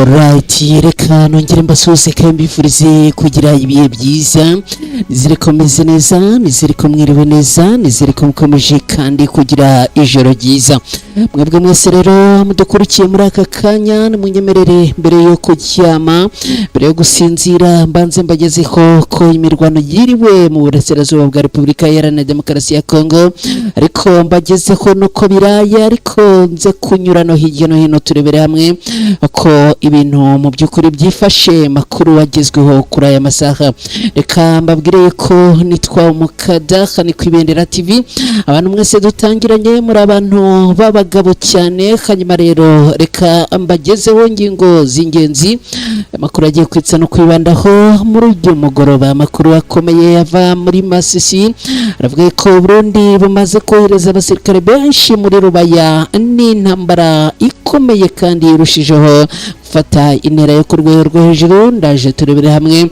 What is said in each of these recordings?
Alright, reka nongere mbasuhuze kandi mbifurize kugira ibihe byiza. Nizere ko meze neza, nizere ko mwiriwe neza, nizere ko mukomeje kandi kugira ijoro ryiza. Mwebwe mwese rero mudukurikiye muri aka kanya, munyemerere mbere yo kuryama, mbere yo gusinzira, mbanze mbagezeho ko imirwano yiriwe mu burasirazuba bwa Repubulika Iharanira Demokarasi ya Kongo, ariko mbagezeho nuko biraye, ariko nze kunyura no hirya no hino turebere hamwe ko ibintu mu by'ukuri byifashe. Makuru wagezweho kuri aya masaha, reka mbabwire ko nitwa Umukada ni kwibendera TV. Abantu mwese dutangiranye muri abantu b'abagabo cyane, hanyuma rero reka mbagezeho ingingo z'ingenzi amakuru agiye kwitsa no kwibandaho muri uyu mugoroba. Amakuru akomeye ava muri Masisi aravuga ko Burundi bumaze kohereza abasirikare benshi muri Rubaya, n'intambara ikomeye kandi irushijeho fata intera yo ku rwego rwo hejuru. Ndaje turebere hamwe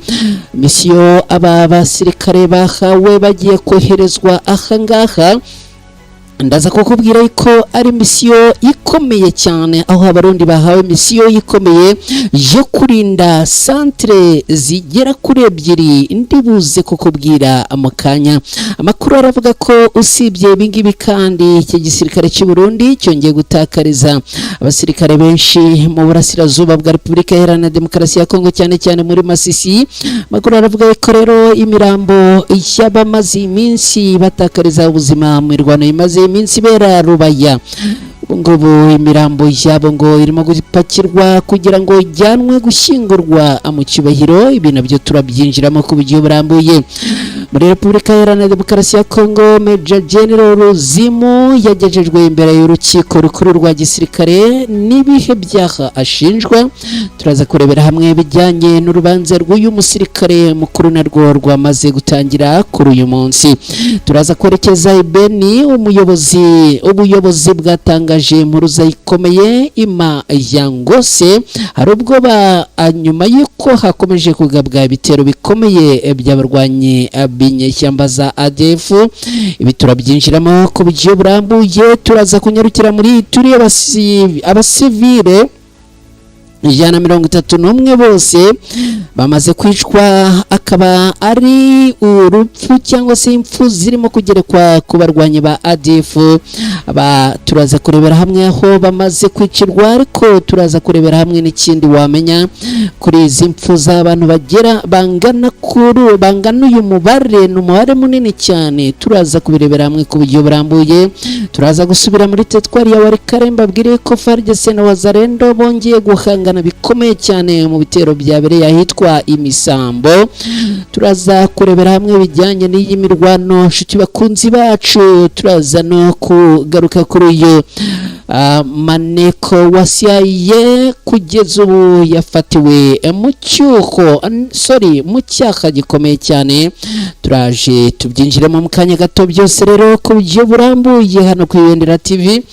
misiyo aba basirikare bahawe bagiye koherezwa aha ngaha. Ndaza kukubwira ko ari misiyo ikomeye cyane, aho abarundi bahawe misiyo ikomeye yo kurinda centre zigera kuri ebyiri. Ndibuze kukubwira amukanya. Amakuru aravuga ko usibye ibingibi kandi iki gisirikare cy'u Burundi cyongeye gutakariza abasirikare benshi mu burasirazuba bwa Repubulika Iharanira Demokarasi ya Kongo, cyane cyane muri Masisi. Amakuru aravuga ko rero imirambo y'abamaze iminsi batakariza ubuzima mu mirwano imaze iminsi bera Rubaya, ngubu imirambo yabo ngo irimo gupakirwa kugira ngo ijyanwe gushyingurwa mu cyubahiro. Ibi nabyo turabyinjiramo ku buryo burambuye. Muri Repubulika Iharanira Demokarasi ya Kongo, Major General Ruzimu yagejejwe imbere y'urukiko rukuru rwa gisirikare n'ibihe byaha ashinjwa. Turaza kurebera hamwe bijyanye n'urubanza rw'uyu musirikare mukuru narwo rwamaze gutangira kuri uyu munsi. Turaza kwerekeza Ibeni, ubuyobozi bwatangaje impuruza ikomeye ima ya Ngose. Hari ubwoba nyuma y'uko hakomeje kugabwa ibitero bikomeye by'abarwanyi b'inyeshyamba za ADF. Ibi turabyinjiramo ku buryo burambuye. Turaza kunyarukira muri turi abasivile 131 bose bamaze kwicwa, akaba ari urupfu cyangwa se impfu zirimo kugerekwa ku barwanyi ba ADF. Turaza kurebera hamwe aho bamaze kwicirwa, ariko turaza kurebera hamwe n'ikindi wamenya kuri izi mpfu z'abantu bagera bangana uyu mubare. Ni umubare munini cyane. Turaza kubirebera hamwe ku buryo burambuye. Turaza gusubira muri teritwari ya Walikale, mbabwire ko FARDC na Wazalendo bongeye guhangana bikomeye cyane mu bitero byabereye ahitwa Imisambo. Turaza kurebera hamwe bijyanye n'iyi mirwano, nshuti bakunzi bacu. Turaza no kugaruka kuri uyu maneko wasiyaye kugeza ubu yafatiwe mu cyaha gikomeye cyane. Turaje tubyinjiremo mu kanya gato byose rero ku buryo burambuye hano ku Ibendera TV.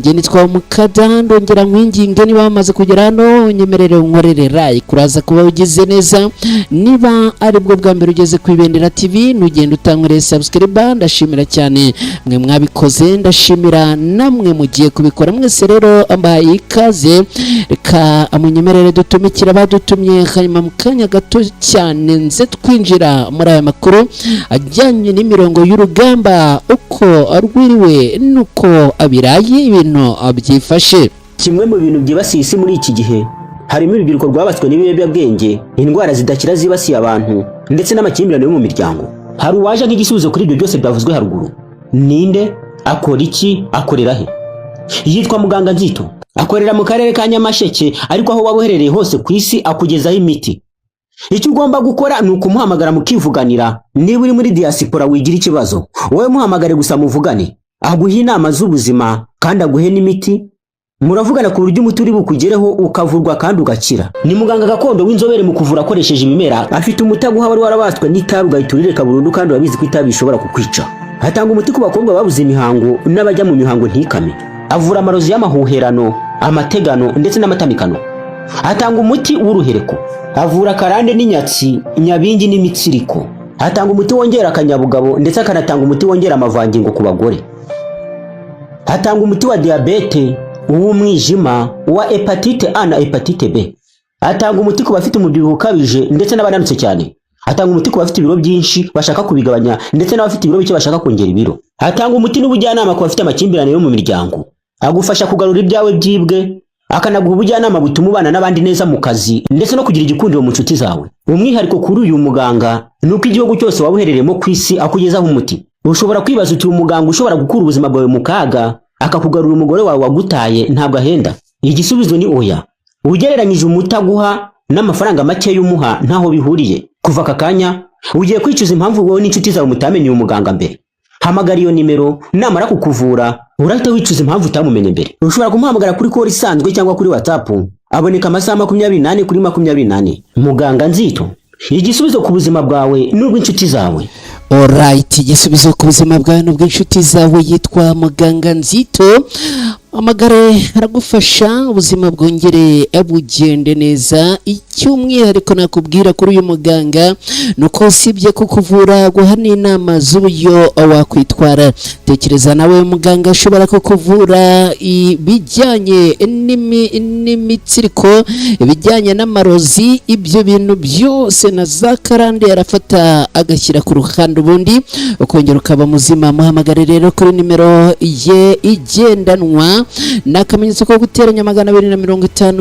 Nge nitwa Umukada, ndongera nkwinginge niba wamaze kugera hano nyemerere unkorere like. Kuraza kuba ugize neza. Niba ari bwo bwa mbere ugeze ku Ibendera TV, nugenda utankoreye subscribe. Ndashimira cyane mwe mwabikoze, ndashimira namwe mugiye kubikora mwese. Rero ambaye ikaze, reka amunyemerere dutumikira badutumye, hanyuma mu kanya gato cyane nze twinjira muri aya makuru ajyanye n'imirongo y'urugamba, uko arwiriwe nuko abiraye ibintu byifashe. Kimwe mu bintu byibasiye isi muri iki gihe harimo urubyiruko rwabatswe n'ibiyobyabwenge, indwara zidakira zibasiye abantu, ndetse n'amakimbirane yo mu miryango. Hari uwaje nk'igisubizo kuri ibyo byose byavuzwe haruguru. Ninde? Akora iki? Akorera he? Yitwa Muganga Nzito, akorera mu karere ka Nyamasheke, ariko aho waba uherereye hose ku isi akugezaho imiti. Icyo ugomba gukora ni ukumuhamagara mukivuganira. Niba uri muri diaspora wigira ikibazo, wowe muhamagare gusa muvugane, aguhe inama z'ubuzima kandi aguhe n'imiti. Muravugana ku buryo umuti uri bukugereho ukavurwa kandi ugakira. Ni muganga gakondo w'inzobere mu kuvura akoresheje ibimera. Afite umuti aguha wari warabatswe n'itabi ugahita burundu, kandi urabizi ko itabi bishobora kukwica. Hatanga umuti ku bakobwa babuze imihango n'abajya mu mihango ntikame. Avura amarozi y'amahuherano, amategano ndetse n'amatamikano. Hatanga umuti w'uruhereko. Avura karande n'inyatsi, nyabingi n'imitsiriko. Hatanga umuti wongera akanyabugabo, ndetse akanatanga umuti wongera amavangingo ku bagore. Hatanga umuti wa diabete, uw'umwijima, uwa hepatite A na hepatite B. Atanga umuti ku bafite umubyibuho ukabije ndetse n'abananutse cyane. Atanga umuti ku bafite ibiro byinshi bashaka kubigabanya ndetse n'abafite ibiro bike bashaka kongera ibiro. Atanga umuti n'ubujyanama ku bafite amakimbirane yo mu miryango. Agufasha kugarura ibyawe byibwe, akanaguha ubujyanama butuma ubana n'abandi neza mu kazi ndetse no kugira igikundiro mu nshuti zawe. Umwihariko kuri uyu muganga ni uko igihugu cyose waba uherereyemo ku isi akugezaho umuti. Ushobora kwibaza uti umuganga ushobora gukura ubuzima bwawe mu kaga akakugarura umugore wawe wagutaye ntabwo ahenda. Igisubizo ni oya. Ugereranyije umuti aguha n'amafaranga make y'umuha ntaho bihuriye. Kuva aka kanya ugiye kwicuza impamvu wowe n'inshuti zawe mutamenye uyu muganga mbere. Hamagara iyo nimero, namara kukuvura urahita wicuza impamvu utamumenye mbere. Ushobora kumuhamagara kuri call isanzwe cyangwa kuri WhatsApp. Aboneka amasaha 24 kuri 24. Muganga Nzito, igisubizo ku buzima bwawe n'ubw'inshuti zawe. Alright, igisubizo ku buzima bwawe n'ubw'inshuti zawe yitwa Muganga Nzito. Amagare aragufasha ubuzima bwongere bugende neza. Icyumwihariko nakubwira kuri uyu muganga nuko usibye kukuvura guha n'inama z'uburyo wakwitwara. Tekereza nawe muganga ashobora kukuvura ibijyanye n'imitsiriko, ibijyanye n'amarozi, ibyo bintu byose na za karande arafata agashyira ku ruhande ubundi ukongera ukaba muzima. Muhamagare rero kuri nimero ye igendanwa n'akamenyetso ko guteranya 250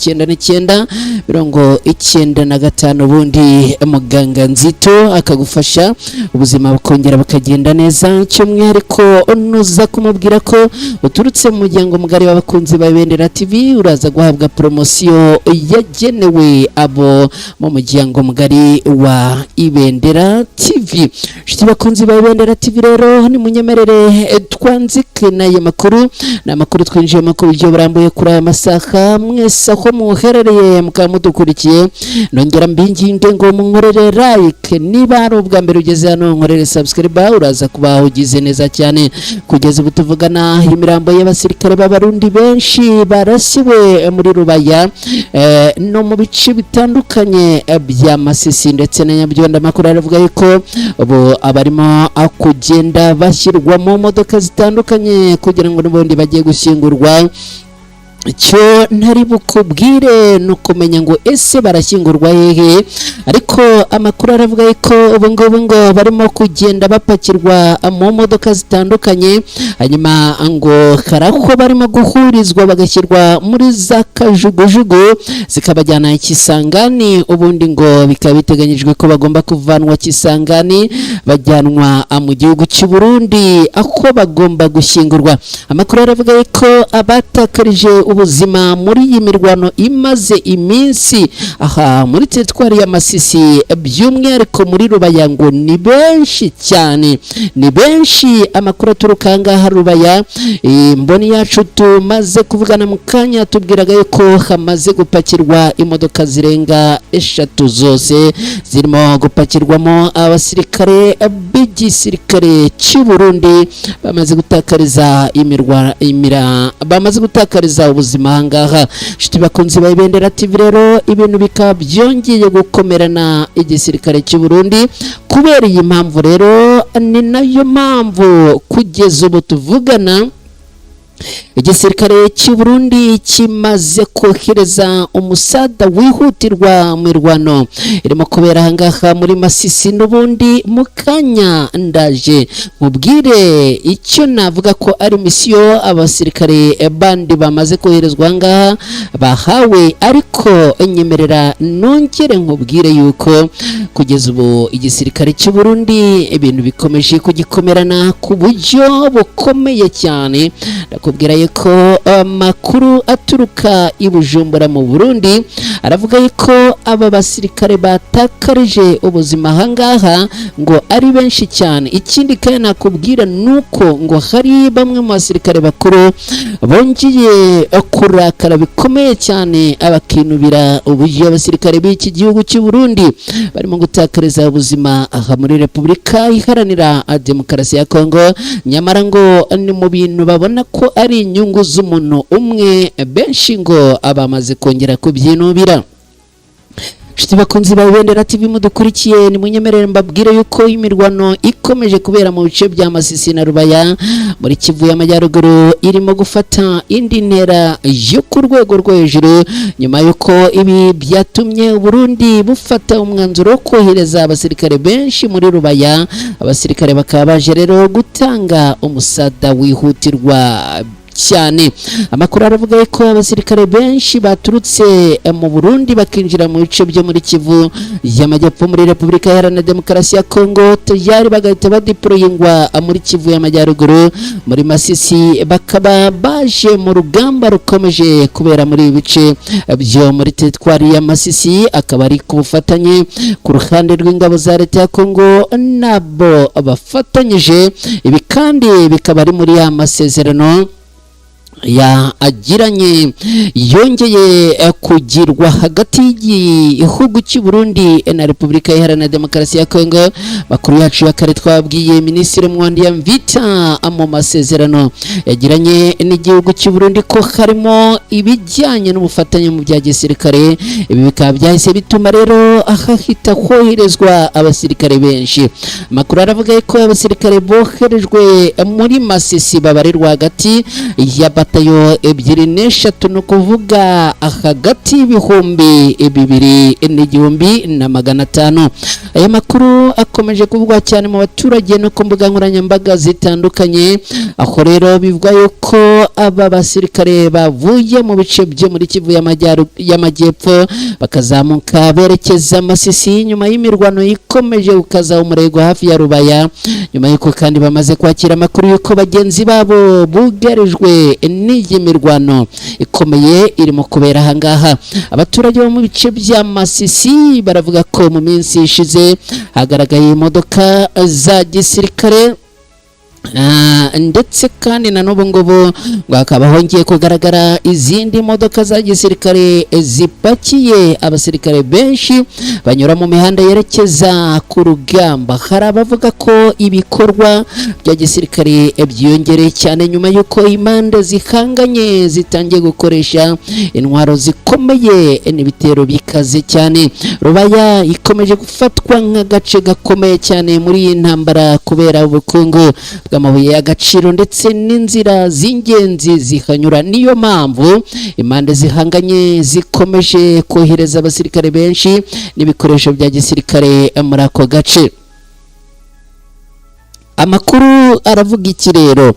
79 099 ubundi Muganga Nzito akagufasha ubuzima bukongera bukagenda neza. Cy'umwihariko unuza kumubwira ko uturutse mu muryango mugari w'abakunzi ba Ibendera TV uraza guhabwa promosiyo yagenewe abo mu muryango mugari wa Ibendera TV. Shiti bakunzi ba Ibendera TV rero ni munyemerere twanzike n'aya makuru n'amakuru twinjiyemo ku buryo burambuye kuri aya masaha. Mwese aho muherereye mukamudukurikiye nongera mbinginge ngo munkorere like, niba ari ubwa mbere ugeze hano nkorere subscribe, uraza kuba ugize neza cyane. Kugeza ubu tuvugana imirambo y'abasirikare b'abarundi benshi barasiwe muri Rubaya no mu bice bitandukanye bya Masisi ndetse na Nyabyonda. Amakuru aravuga yuko ubu abarimo kugenda bashyirwa mu modoka zitandukanye kugira ngo n'ubundi bagiye gushyingurwa. Cyo ntari bukubwire nukumenya ngo ese barashyingurwa hehe, ariko amakuru aravuga ko ubu ngo barimo kugenda bapakirwa mu modoka zitandukanye, hanyuma ngo karako barimo guhurizwa bagashyirwa muri za kajugujugu zikabajyana Kisangani. Ubundi ngo bikaba biteganyijwe ko bagomba kuvanwa Kisangani bajyanwa mu gihugu cy'u Burundi aho bagomba gushyingurwa. Amakuru aravuga ko abatakarije ubuzima muri iyi mirwano imaze iminsi aha muri teritwari ya Masisi by'umwihariko muri Rubaya ngo ni benshi cyane, ni benshi. Amakuru aturuka ngaha Rubaya, mboni yacu tumaze kuvugana mu kanya tubwiraga ko hamaze gupakirwa imodoka zirenga 3 zose zirimo gupakirwamo abasirikare b'igisirikare cy'u Burundi bamaze gutakariza bamaze gutakariza ubuzima ngaha. Shiti bakunzi ba Ibendera TV rero ibintu bikaba byongeye gukomerana igisirikare cy'u Burundi kubera iyi mpamvu rero ni nayo mpamvu kugeza ubu tuvugana igisirikare cy'u Burundi kimaze kohereza umusada wihutirwa mu mirwano irimo kubera hangaha muri Masisi. N'ubundi mu kanya ndaje mubwire icyo navuga ko ari misiyo abasirikare bandi bamaze koherezwa ngaha bahawe, ariko nyemerera nongere nkubwire yuko kugeza ubu igisirikare cy'u Burundi ibintu bikomeje kugikomerana ku buryo bukomeye cyane. Ndakubwira ko amakuru aturuka i Bujumbura mu Burundi aravuga ko aba basirikare batakarije ubuzima hangaha ngo ari benshi cyane. Ikindi kandi nakubwira nuko ngo hari bamwe mu basirikare bakuru bongeye kurakara bikomeye cyane abakinubira uburyo abasirikare b'iki gihugu cy'u Burundi barimo gutakariza ubuzima aha muri Repubulika Iharanira Demokarasi ya Kongo. Nyamara ngo ni mu bintu babona ko ari inyungu z'umuntu umwe, benshi ngo abamaze kongera kubyinubira. nshuti bakunzi ba Ibendera TV mudukurikiye, ni munyemerere mbabwire yuko imirwano ikomeje kubera mu bice bya Masisi na Rubaya muri Kivu y'Amajyaruguru irimo gufata indi ntera yo ku rwego rwo hejuru, nyuma yuko ibi byatumye Burundi bufata umwanzuro wo kohereza abasirikare benshi muri Rubaya. Abasirikare bakaba baje rero gutanga umusada wihutirwa cyane. Amakuru aravuga ko abasirikare benshi baturutse mu Burundi bakinjira mu bice byo muri Kivu y'Amajyepfo muri Repubulika Iharanira Demokarasi ya Kongo, tayari bagahita badeployingwa muri Kivu y'Amajyaruguru muri Masisi, bakaba baje mu rugamba rukomeje kubera muri bice byo muri teritwari ya Masisi, akaba ari ku bufatanye ku ruhande rw'ingabo za leta ya Kongo nabo bafatanyije. Ibi kandi bikaba ari muri ya masezerano agiranye yongeye kugirwa hagati y'igihugu cy'u Burundi na Repubulika Iharanira Demokarasi ya Kongo. Makuru yacu ya kare twabwiye Minisitiri Mwandiyamvita mu masezerano yagiranye n'igihugu cy'u Burundi ko harimo ibijyanye n'ubufatanye mu bya gisirikare. Ibi bikaba byahise bituma rero ahahita koherezwa abasirikare benshi. Makuru aravuga ko abasirikare boherejwe muri Masisi babarirwa hagati ya batayo 2-3, no kuvuga hagati y'ibihumbi 2,500. Aya makuru akomeje kuvugwa cyane mu baturage no ku mbuga nkoranyambaga zitandukanye, aho rero bivuga yuko aba basirikare bavuye mu bice byo muri Kivu y'Amajyepfo bakazamuka berekeza Masisi nyuma y'imirwano ikomeje gukaza umurego hafi ya Rubaya, nyuma yuko kandi bamaze kwakira amakuru yuko bagenzi babo bugarijwe n'iyi mirwano ikomeye irimo kubera ahangaha. Abaturage bo mu bice bya Masisi baravuga ko mu minsi ishize hagaragaye imodoka za gisirikare ndetse kandi na n'ubu ngubu hakaba hongeye kugaragara izindi modoka za gisirikare zipakiye abasirikare benshi banyura mu mihanda yerekeza ku rugamba. Hari abavuga ko ibikorwa bya gisirikare byiyongereye cyane nyuma y'uko impande zihanganye zitangiye gukoresha intwaro zikomeye n'ibitero bikaze cyane. Rubaya ikomeje gufatwa nk'agace gakomeye cyane muri iyi ntambara kubera ubukungu bw'amabuye y'agaciro ndetse n'inzira z'ingenzi zihanyura. Niyo mpamvu impande zihanganye zikomeje kohereza abasirikare benshi n'ibikoresho bya gisirikare muri ako gace. Amakuru aravuga iki rero?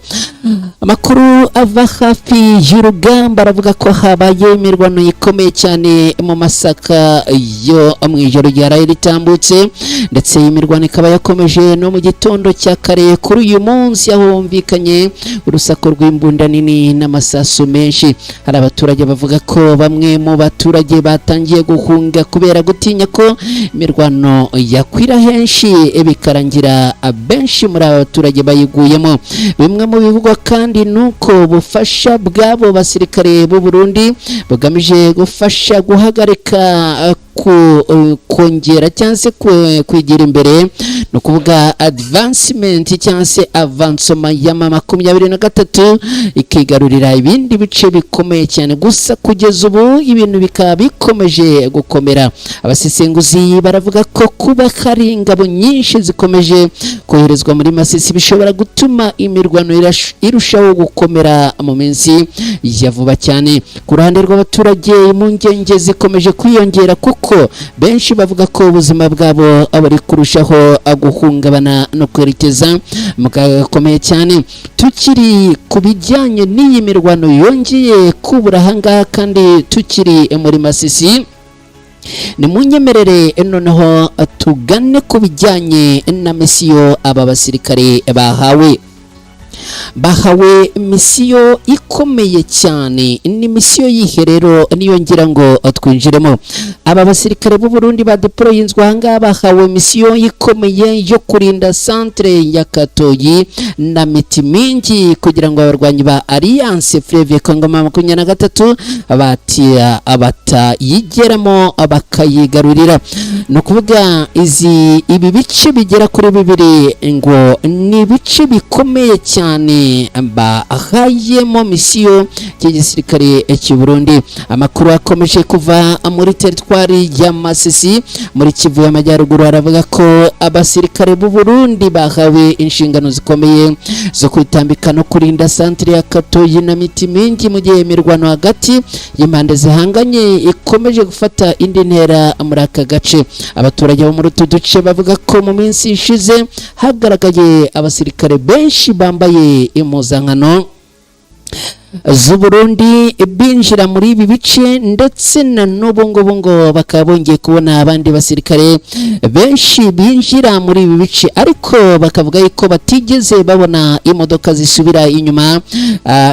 Amakuru ava hafi y'urugamba aravuga ko habaye imirwano ikomeye cyane mu Masaka yo mu ijoro ryaraye ritambutse, ndetse imirwano ikaba yakomeje no mu gitondo cya kare kuri uyu munsi, aho humvikanye urusaku rw'imbunda nini n'amasasu menshi. Hari abaturage bavuga ko bamwe mu baturage batangiye guhunga kubera gutinya ko imirwano yakwira henshi bikarangira benshi muri abaturage bayiguyemo. Bimwe mu bivugwa kandi nuko ubufasha bw'abo basirikare b'u Burundi bugamije gufasha guhagarika kongera cyangwa se kwigira imbere, no kuvuga advancement cyangwa se avancement ya 23 ikigarurira ibindi bice bikomeye cyane. Gusa kugeza ubu ibintu bikaba bikomeje gukomera. Abasesenguzi baravuga ko kuba hari ingabo nyinshi zikomeje koherezwa muri Masisi bishobora gutuma imirwano irushaho gukomera mu minsi ya vuba cyane. Ku ruhande rw'abaturage impungenge zikomeje kwiyongera kuko benshi bavuga ko ubuzima bwabo abari kurushaho guhungabana no kwerekeza mu kaga gakomeye cyane. Tukiri ku bijyanye n'iyi mirwano yongeye kubura ahangaha kandi tukiri muri Masisi, ni munyemerere noneho tugane ku bijyanye na misiyo aba basirikare bahawe misiyo ikomeye cyane. Ni misiyo yiherero niyo ngira ngo twinjiremo. Aba basirikare b'u Burundi badeployinzwe ahangaha bahawe misiyo ikomeye yo kurinda centre ya Katoyi na Mitimingi kugira ngo abarwanyi ba Alliance Fleuve Congo 23 batayigeramo bakayigarurira. No kuvuga ibi bice bigera kuri 2 ngo ni bice bikomeye cyane cyane bahayemo misiyo y'igisirikare cy'u Burundi. Amakuru akomeje kuva muri teritwari ya Masisi muri Kivu y'Amajyaruguru aravuga ko abasirikare b'u Burundi bahawe inshingano zikomeye zo kwitambika no kurinda santre ya Katoyi na Mitimingi mu gihe imirwano hagati y'impande zihanganye ikomeje gufata indi ntera muri aka gace. Abaturage bo muri utu duce bavuga ko mu minsi ishize hagaragaye abasirikare benshi bambaye impuzankano z'u Burundi binjira muri ibi bice, ndetse na n'ubu ngubu ngo bakaba bongeye kubona abandi basirikare benshi binjira muri ibi bice, ariko bakavuga yuko batigeze babona imodoka zisubira inyuma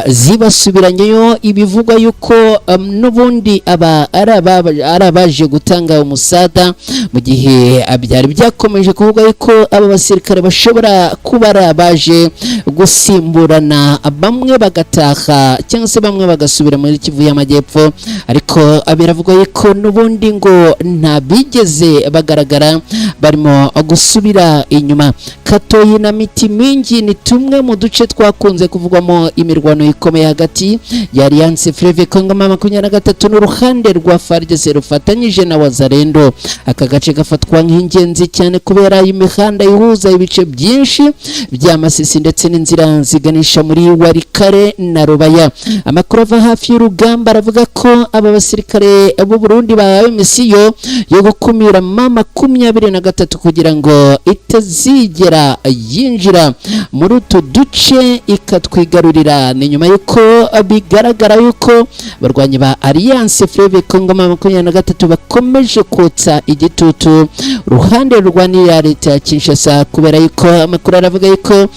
zibasubiranyeyo. Ibivugwa yuko n'ubundi ari abaje gutanga umusada, mu gihe byari byakomeje kuvuga yuko aba basirikare bashobora kuba ari abaje gusimburana, bamwe bagataha cyangwa se bamwe bagasubira muri Kivu y'Amajyepfo, ariko biravugwa yuko n'ubundi ngo nta bigeze bagaragara barimo gusubira inyuma. Katoyi na Mitimingi ni tumwe mu duce twakunze kuvugwamo imirwano ikomeye hagati ya Alliance Fleuve Congo 23 n'uruhande rwa FARDC rufatanyije na Wazalendo. Aka gace gafatwa nk'ingenzi cyane kubera imihanda ihuza ibice byinshi bya Masisi ndetse n'inzira ziganisha muri Warikare na Rubaya. Amakuru ava hafi y'urugamba aravuga ko aba basirikare b'u Burundi bahawe misiyo yo gukumira M23 kugira ngo itazigera yinjira muri utu duce ikatwigarurira. Ni nyuma yuko bigaragara yuko barwanyi ba Alliance Fleuve Congo 23 bakomeje kotsa igitutu ruhande rwanira leta ya Kinshasa, kubera yuko amakuru aravuga yuko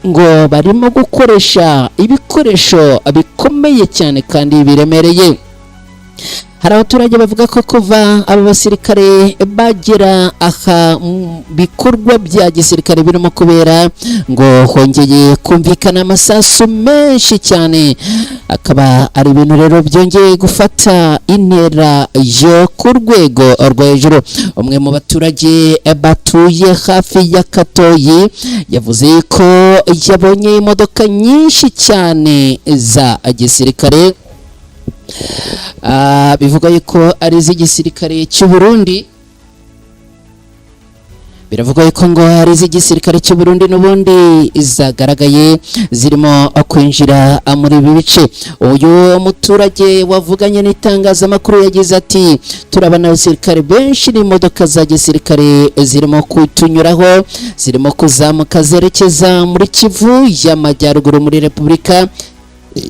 ngo barimo gukoresha ibikoresho bikomeye cyane kandi biremereye. Hari abaturage bavuga ko kuva aba basirikare bagera aha bikorwa bya gisirikare birimo kubera ngo hongeye kumvikana amasasu menshi cyane, akaba ari ibintu rero byongeye gufata intera yo ku rwego rwo hejuru. Umwe mu baturage batuye hafi ya Katoyi yavuze ko yabonye imodoka nyinshi cyane za gisirikare, bivuga yuko ari iz'igisirikare cy'u Burundi. Biravuga yuko ngo ari iz'igisirikare cy'u Burundi n'ubundi zagaragaye zirimo kwinjira muri ibi bice. Uyu muturage wavuganye n'itangazamakuru yagize ati, turabona abasirikare benshi n'imodoka za gisirikare zirimo kutunyuraho, zirimo kuzamuka zerekeza muri Kivu y'Amajyaruguru muri Repubulika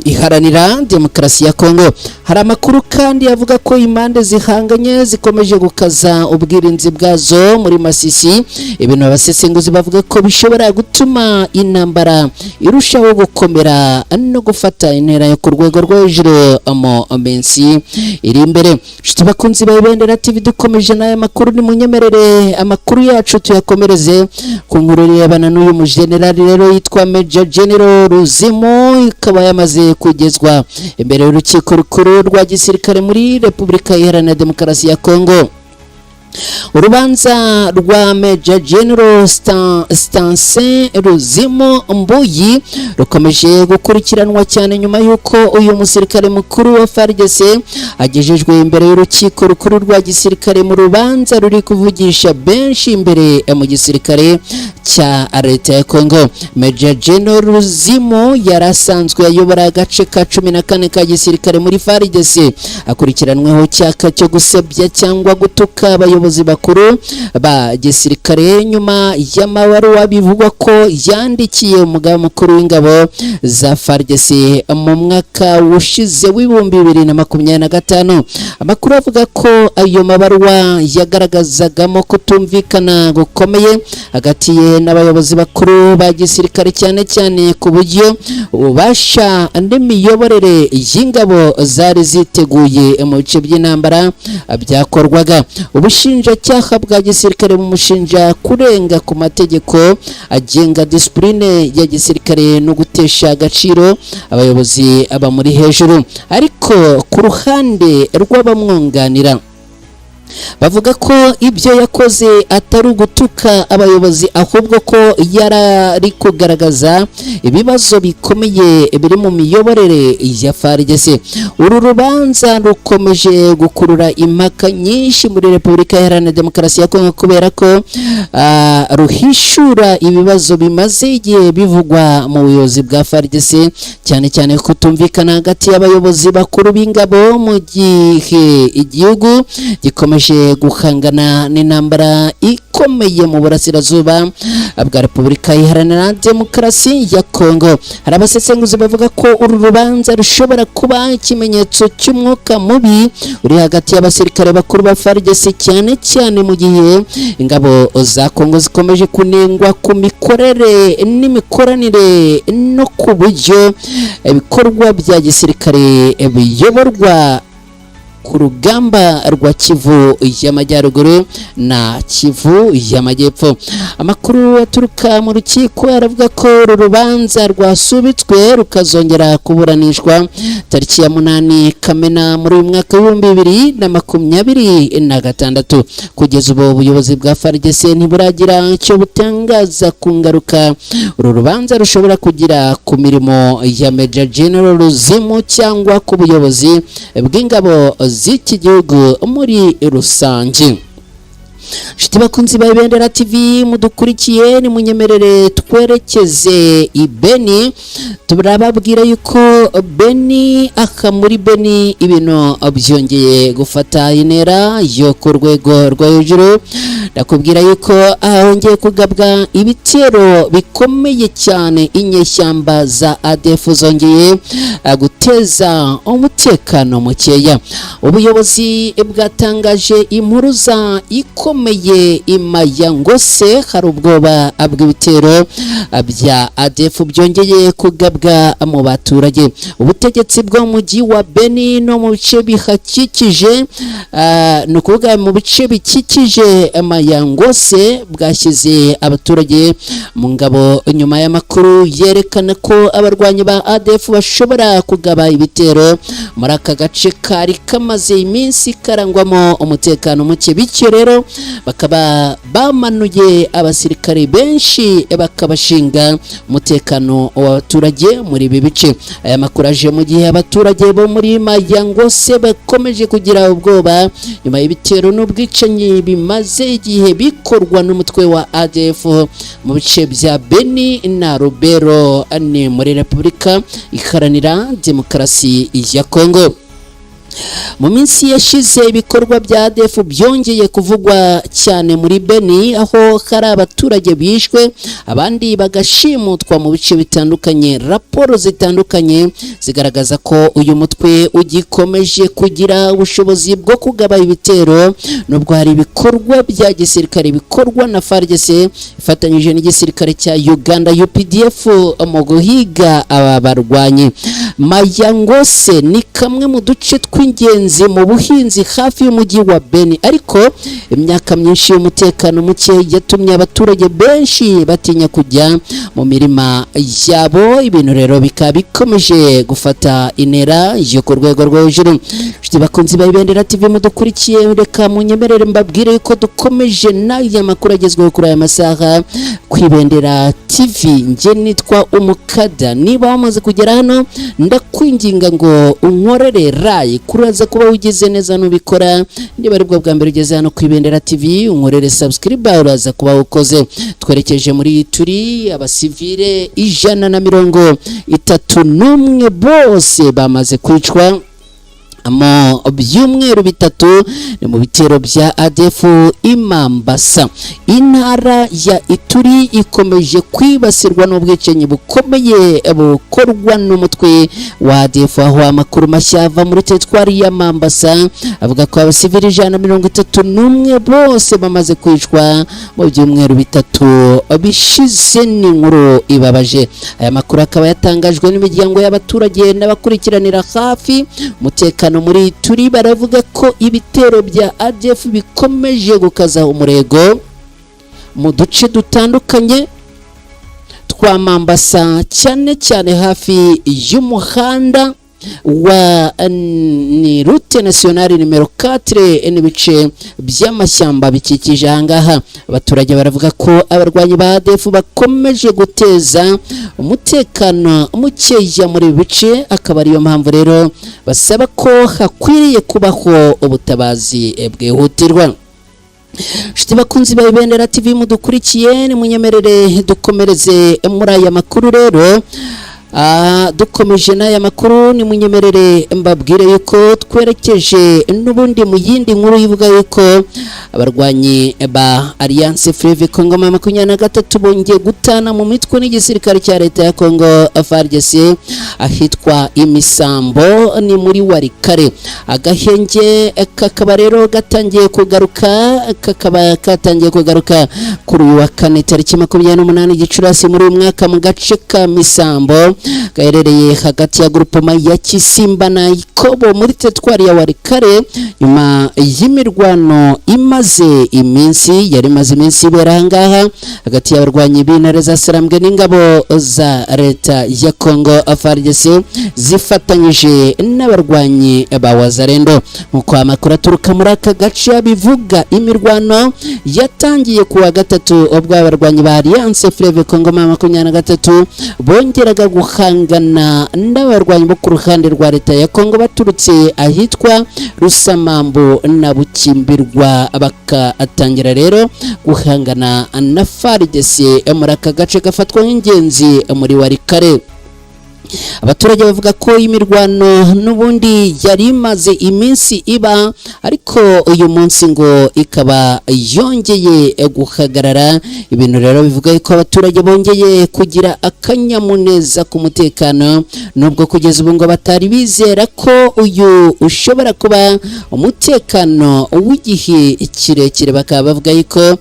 Iharanira Demokarasi ya Kongo. Hari amakuru kandi yavuga ko impande zihanganye zikomeje gukaza ubwirinzi bwazo muri Masisi, ibintu abasesenguzi bavuga ko bishobora gutuma intambara irushaho gukomera no gufata intera yo ku rwego rwo hejuru mu minsi iri imbere. Nshuti bakunzi ba Ibendera TV, dukomeje n'aya makuru, ni munyemerere amakuru yacu tuyakomereze ku nkuru y'abana n'uyu mujenerali rero yitwa Major General Ruzimu, ikaba yamaze kugezwa imbere y'urukiko rukuru rwa gisirikare muri Repubulika Iharanira Demokarasi ya Kongo. Urubanza rwa Major General Stanse Ruzimo Mbuyi rukomeje gukurikiranwa cyane nyuma yuko uyu musirikare mukuru wa FARDC agejejwe imbere y'urukiko rukuru rwa gisirikare mu rubanza ruri kuvugisha benshi imbere mu gisirikare cya leta ya Kongo. Major General Ruzimo yarasanzwe ayobora agace ka 14 ka gisirikare muri FARDC, akurikiranweho cyaka cyo gusebya cyangwa gutuka abayobozi bakuru ba gisirikare nyuma y'amabaruwa bivugwa ko yandikiye umugaba mukuru w'ingabo za FARDC mu mwaka ushize w'ibihumbi 2025. Amakuru avuga ko ayo mabaruwa yagaragazagamo kutumvikana gukomeye hagati ye n'abayobozi bakuru ba gisirikare, cyane cyane ku buryo ububasha n'imiyoborere y'ingabo zari ziteguye mu bice by'intambara byakorwaga. Ubushinjacyaha bwa gisirikare bumushinja kurenga ku mategeko agenga discipline ya gisirikare no gutesha agaciro abayobozi aba muri hejuru. Ariko ku ruhande rw'abamwunganira, bavuga ko ibyo yakoze atari ugutuka abayobozi ahubwo ko yarari kugaragaza ibibazo bikomeye biri mu miyoborere ya FARDC. Uru rubanza rukomeje gukurura impaka nyinshi muri Repubulika Iharanira Demokarasi ya Kongo kubera ko ruhishura ibibazo bimaze igihe bivugwa mu buyobozi bwa FARDC, cyane cyane kutumvikana hagati y'abayobozi bakuru b'ingabo mu gihe igihugu gikomeje guhangana n'intambara ikomeye mu burasirazuba bwa Repubulika Iharanira Demokarasi ya Kongo. Hari abasesenguzi bavuga ko uru rubanza rushobora kuba ikimenyetso cy'umwuka mubi uri hagati y'abasirikare bakuru ba FARDC, cyane cyane mu gihe ingabo za Kongo zikomeje kunengwa ku mikorere n'imikoranire no ku buryo ibikorwa bya gisirikare biyoborwa ku rugamba rwa Kivu y'Amajyaruguru na Kivu y'Amajyepfo. Amakuru aturuka mu rukiko aravuga ko uru rubanza rwasubitswe rukazongera kuburanishwa tariki ya 8 Kamena muri uyu mwaka w'2026. Kugeza ubu ubuyobozi bwa FARDC ntiburagira icyo butangaza ku ngaruka uru rubanza rushobora kugira ku mirimo ya Major General Ruzimu cyangwa ku buyobozi bw'ingabo z'iki gihugu muri rusange. Shiti bakunzi ba Ibendera TV mudukurikiye, ni munyemerere twerekeze i Beni. Turababwira yuko Beni muri Beni ibintu byongeye gufata intera yo ku rwego rwo hejuru. Ndakubwira yuko hongeye kugabwa ibitero bikomeye cyane, inyeshyamba za ADF zongeye guteza umutekano mukeya. Ubuyobozi bwatangaje impuruza ikomeye imayangose, hari ubwoba bw'ibitero bya ADF byongeye kugabwa mu baturage. Ubutegetsi bwo mujyi wa Beni no mu bice bihakikije, no kuvuga mu bice bikikije Mayangose, bwashyize abaturage mu ngabo nyuma y'amakuru yerekana ko abarwanyi ba ADF bashobora kugaba ibitero muri aka gace kari kamaze iminsi karangwamo umutekano muke. Bityo rero bakaba bamanuye abasirikare benshi bakabashinga umutekano w'abaturage muri ibi bice. Aya makuru aje mu gihe abaturage bo muri Mayangose bakomeje kugira ubwoba nyuma y'ibitero n'ubwicanyi bimaze igihe bikorwa n'umutwe wa ADF mu bice bya Beni na Rubero ni muri Repubulika Iharanira Demokarasi ya Kongo. Mu minsi yashize ibikorwa bya ADF byongeye kuvugwa cyane muri Beni, aho hari abaturage bishwe abandi bagashimutwa mu bice bitandukanye. Raporo zitandukanye zigaragaza ko uyu mutwe ugikomeje kugira ubushobozi bwo kugaba ibitero, nubwo hari ibikorwa bya gisirikare bikorwa na FARDC ifatanyije n'igisirikare cya Uganda UPDF mu guhiga aba barwanyi. Mayangose ni kamwe mu duce tw'ingenzi mu buhinzi hafi y'umujyi wa Beni, ariko imyaka myinshi y'umutekano muke yatumye abaturage benshi batinya kujya mu mirima yabo. Ibintu rero bikaba bikomeje gufata intera yo ku rwego rwo hejuru. Bakunzi ba Ibendera TV mudukurikiye, reka munyemerere mbabwire yuko dukomeje n'aya makuru agezweho kuri aya masaha ku Ibendera TV. Nje nitwa Umukada. Niba wamaze kugera hano, ndakwinginga ngo unkorere like, kuraza kuba ugize neza nubikora. Niba ari bwo bwa mbere ugeze hano ku Ibendera TV, unkorere subscribe, uraza kuba ukoze. Twerekeje muri turi abasivile 131 bose bamaze kwicwa mu byumweru bitatu ni mu bitero bya ADF Imambasa. Intara ya Ituri ikomeje kwibasirwa n'ubwicanyi bukomeye bukorwa n'umutwe wa ADF, aho amakuru mashya ava muri teritwari ya Mambasa avuga ko abasivili 131 bose bamaze kwicwa mu byumweru bitatu bishize. Ni inkuru ibabaje. Aya makuru akaba yatangajwe n'imiryango y'abaturage n'abakurikiranira hafi umutekano muri Turi. Baravuga ko ibitero bya ADF bikomeje gukaza umurego mu duce dutandukanye twa Mambasa, cyane cyane hafi y'umuhanda wa ni route nationale nimero 4 n'ibice by'amashyamba bikikije ahangaha. Abaturage baravuga ko abarwanyi ba ADF bakomeje guteza umutekano mukeya muri ibi bice, akaba ariyo mpamvu rero basaba ko hakwiriye kubaho ubutabazi bwihutirwa. Shiti bakunzi ba Ibendera TV mudukurikiye, ni munyemerere dukomereze muri aya makuru rero. Dukomeje n'aya makuru, ni munyemerere mbabwire yuko twerekeje n'ubundi mu yindi nkuru ivuga yuko abarwanyi ba Alliance Fleuve Congo 23 bongeye gutana mu mitwe n'igisirikare cya leta ya Congo FARDC ahitwa Imisambo, ni muri Warikare. Agahenge kakaba rero gatangiye kugaruka kuri uyu wa kane tariki 28 Gicurasi muri uyu mwaka mu gace ka Misambo gaherereye hagati ya groupema ya Kisimba na Ikobo muri teritwari ya Warikare, nyuma y'imirwano imaze iminsi ibera ngaha hagati y'abarwanyi b'intare za Sarambwe n'ingabo za leta ya Congo FARDC zifatanyije n'abarwanyi ba Wazalendo. Nkuko amakuru aturuka muri aka gace bivuga, imirwano yatangiye kuwa gatatu ubwo abarwanyi ba Alliance Fleuve Congo 23 bongeraga guhangana n'abarwanyi bo ku ruhande rwa leta ya Congo baturutse ahitwa Rusamambu na Bukimbirwa, bakatangira rero guhangana na FARDC muri aka gace gafatwa nk'ingenzi muri Warikare. Abaturage bavuga ko imirwano n'ubundi yari imaze iminsi iba, ariko uyu munsi ngo ikaba yongeye guhagarara. Ibintu rero bivuga ko abaturage bongeye kugira akanyamuneza ku mutekano, nubwo kugeza ubu ngo batari bizera ko uyu ushobora kuba umutekano w'igihe kirekire. Bakaba bavuga ko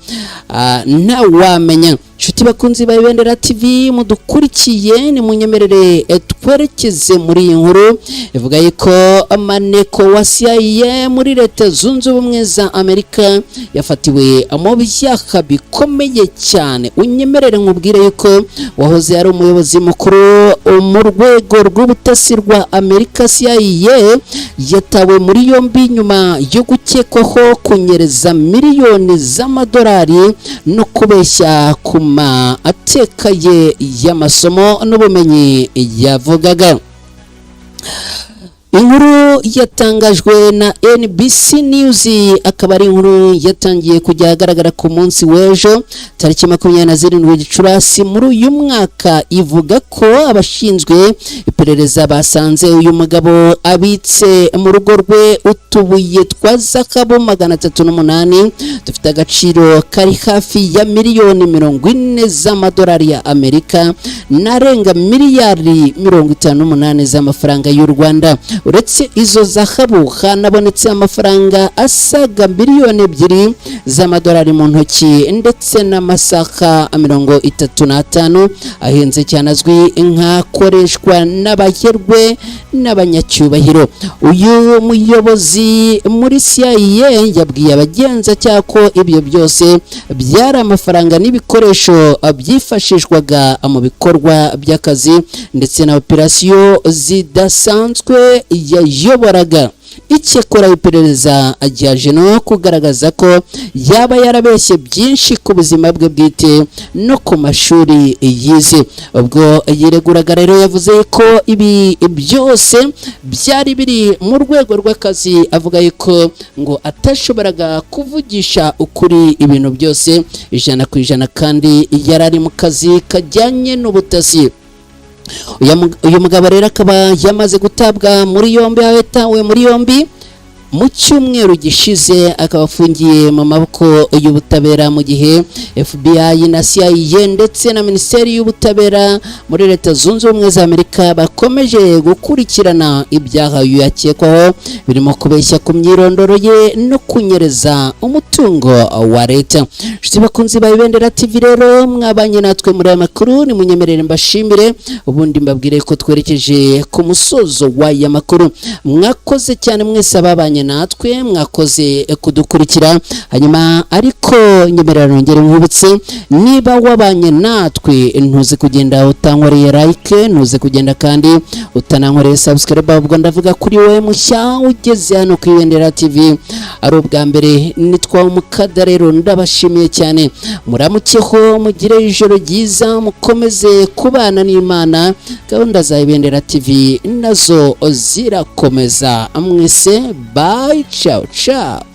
nta wamenya. Shuti bakunzi ba Ibendera TV mudukurikiye, ni munyemerere twerekeze muri iyi nkuru ivuga ko amaneko wa CIA muri leta zunze ubumwe za Amerika yafatiwe mu byaha bikomeye cyane. Unyemerere nkubwire yuko wahoze ari umuyobozi mukuru mu rwego rw'ubutasi rwa Amerika CIA yatawe muri yombi nyuma yo gukekwaho kunyereza miliyoni z'amadolari no kubeshya ku atekaye y'amasomo n'ubumenyi yavugaga. Inkuru yatangajwe na NBC News, akaba ari inkuru yatangiye kujya agaragara ku munsi w'ejo tariki 27 Gicurasi muri uyu mwaka, ivuga ko abashinzwe iperereza basanze uyu mugabo abitse mu rugo rwe utubuye twa zahabu 308 dufite agaciro kari hafi ya miliyoni 40 z'amadolari ya Amerika narenga miliyari 58 z'amafaranga y'u Rwanda. Uretse izo zahabu hanabonetse amafaranga asaga miliyoni 2 z'amadolari mu ntoki ndetse n'amasaha 35 ahenze cyane azwi nk'akoreshwa n'abaherwe n'abanyacyubahiro. Uyu muyobozi muri CIA yabwiye abagenzacyaha ko ibyo byose byari amafaranga n'ibikoresho byifashishwaga mu bikorwa by'akazi ndetse na operasiyo zidasanzwe yayoboraga. Icyakora iperereza ryaje no kugaragaza ko yaba yarabeshye byinshi ku buzima bwe bwite no ku mashuri yize. Ubwo yireguraga rero yavuze ko ibi byose byari biri mu rwego rw'akazi, avuga ko ngo atashoboraga kuvugisha ukuri ibintu byose 100% kandi yarari mu kazi kajyanye n'ubutasi. Uyu mugabo rero akaba yamaze gutabwa muri yombi, yatawe muri yombi mu cyumweru gishize, akaba afungiye mu maboko y'ubutabera, mu gihe FBI na CIA ndetse na Minisiteri y'Ubutabera muri leta zunze ubumwe za Amerika bakomeje gukurikirana ibyaha yakekwaho birimo kubeshya ku myirondoro ye no kunyereza umutungo wa leta. Shiti bakunzi ba Ibendera TV rero mwabanye natwe muri aya makuru, ni munyemerere mbashimire ubundi mbabwire ko twerekeje ku musozo w'aya makuru. Mwakoze cyane mwese ababanye mwabanye natwe mwakoze kudukurikira. Hanyuma ariko nyemerera nongere nkubutse, niba wabanye natwe ntuze kugenda utankoreye like, ntuze kugenda kandi utanankoreye subscribe, ubwo ndavuga kuri wowe mushya ugeze hano ku Ibendera TV ari ubwa mbere. Nitwa Mukada, rero ndabashimiye cyane, muramukeho, mugire ijoro ryiza, mukomeze kubana n'Imana. Gahunda za Ibendera TV nazo zirakomeza. Mwese bye, ciao ciao.